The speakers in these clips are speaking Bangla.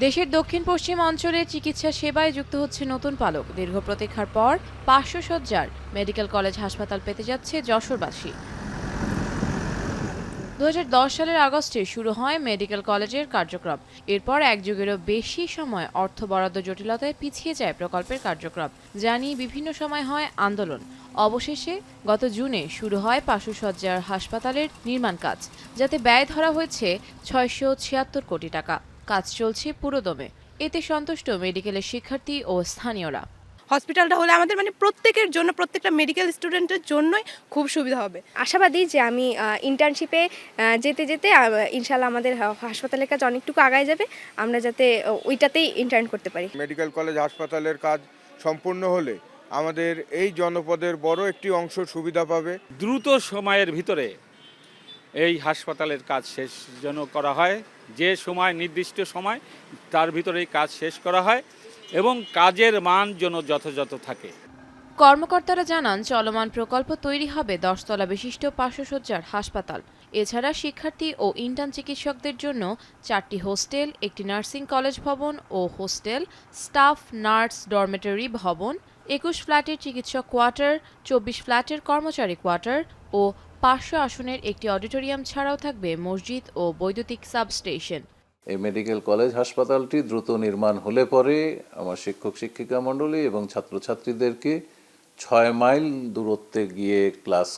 দেশের দক্ষিণ পশ্চিম অঞ্চলে চিকিৎসা সেবায় যুক্ত হচ্ছে নতুন পালক। দীর্ঘ প্রতীক্ষার পর ৫০০ শয্যার মেডিকেল কলেজ হাসপাতাল পেতে যাচ্ছে যশোরবাসী। ২০১০ সালের আগস্টে শুরু হয় মেডিকেল কলেজের কার্যক্রম। এরপর এক যুগেরও বেশি সময় অর্থ বরাদ্দ জটিলতায় পিছিয়ে যায় প্রকল্পের কার্যক্রম, যা নিয়ে বিভিন্ন সময় হয় আন্দোলন। অবশেষে গত জুনে শুরু হয় ৫০০ শয্যার হাসপাতালের নির্মাণ কাজ, যাতে ব্যয় ধরা হয়েছে ৬৭৬ কোটি টাকা। কাজ চলছে পুরোদমে। এতে সন্তুষ্ট মেডিকেলের শিক্ষার্থী ও স্থানীয়রা। হসপিটালটা হলে আমাদের প্রত্যেকের জন্য, প্রত্যেকটা মেডিকেল স্টুডেন্টের জন্যই খুব সুবিধা হবে। আশাবাদী যে আমি ইন্টার্নশিপে যেতে যেতে ইনশাল্লাহ আমাদের হাসপাতালের কাজ অনেকটুকু আগায় যাবে, আমরা যাতে ওইটাতেই ইন্টার্ন করতে পারি। মেডিকেল কলেজ হাসপাতালের কাজ সম্পূর্ণ হলে আমাদের এই জনপদের বড় একটি অংশ সুবিধা পাবে। দ্রুত সময়ের ভিতরে এই হাসপাতালের কাজ শেষ যেন করা হয়, যে সময় নির্দিষ্ট সময় তার ভিতরেই কাজ শেষ করা হয় এবং কাজের মান যেন যথাযথ থাকে। কর্মকর্তারা জানান, চলমান প্রকল্প তৈরি হবে ১০ তলা বিশিষ্ট ৫০০ শয্যার হাসপাতাল। এছাড়া শিক্ষার্থী ও ইন্টার্ন চিকিৎসকদের জন্য ৪টি হোস্টেল, একটি নার্সিং কলেজ ভবন ও হোস্টেল, স্টাফ নার্স ডরমেটরি ভবন, ২১ ফ্ল্যাটের চিকিৎসক কোয়ার্টার, ২৪ ফ্ল্যাটের কর্মচারী কোয়ার্টার ও ৫০০ আসনের একটি অডিটোরিয়াম ছাড়াও থাকবে মসজিদ ও বৈদ্যুতিক সাবস্টেশন। এই মেডিকেল কলেজ হাসপাতালটি দ্রুত নির্মাণ হলে পরে আমার শিক্ষক শিক্ষিকা মণ্ডলী এবং ছাত্রছাত্রীদেরকে ৬ মাইল দূরত্বে গিয়ে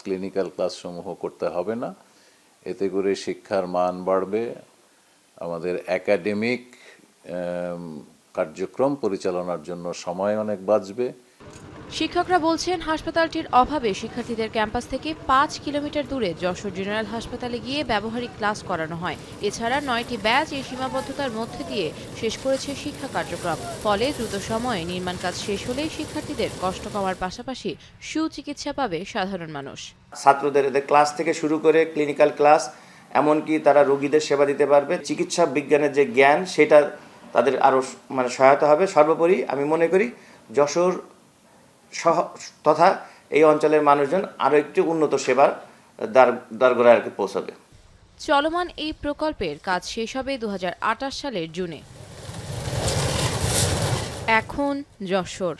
ক্লিনিক্যাল ক্লাসসমূহ করতে হবে না। এতে করে শিক্ষার মান বাড়বে, আমাদের একাডেমিক কার্যক্রম পরিচালনার জন্য সময় অনেক বাঁচবে। শিক্ষকরা বলছেন, হাসপাতালটির অভাবে শিক্ষার্থীদের ক্যাম্পাস থেকে ৫ কিলোমিটার দূরে যশোর জেনারেল হাসপাতালে গিয়ে ব্যবহারিক ক্লাস করানো হয়। এছাড়া ৯টি ব্যাচ এই সীমাবদ্ধতার মধ্যে দিয়ে শেষ করেছে শিক্ষা কার্যক্রম। ফলে দ্রুত সময়ে নির্মাণ কাজ শেষ হলেই শিক্ষার্থীদের কষ্ট কমার পাশাপাশি সুচিকিৎসা পাবে সাধারণ মানুষ। ছাত্রদের ক্লাস থেকে শুরু করে ক্লিনিক্যাল ক্লাস, এমনকি তারা রোগীদের সেবা দিতে পারবে। চিকিৎসা বিজ্ঞানের যে জ্ঞান, সেটা তাদের আরও সহায়তা হবে। সর্বোপরি আমি মনে করি যশোর তথা এই অঞ্চলের মানুষজন আরও একটি উন্নত সেবার দ্বারগোড়ায় পৌঁছাবে। চলমান এই প্রকল্পের কাজ শেষ হবে ২০২৮ সালের জুনে। এখন যশোর।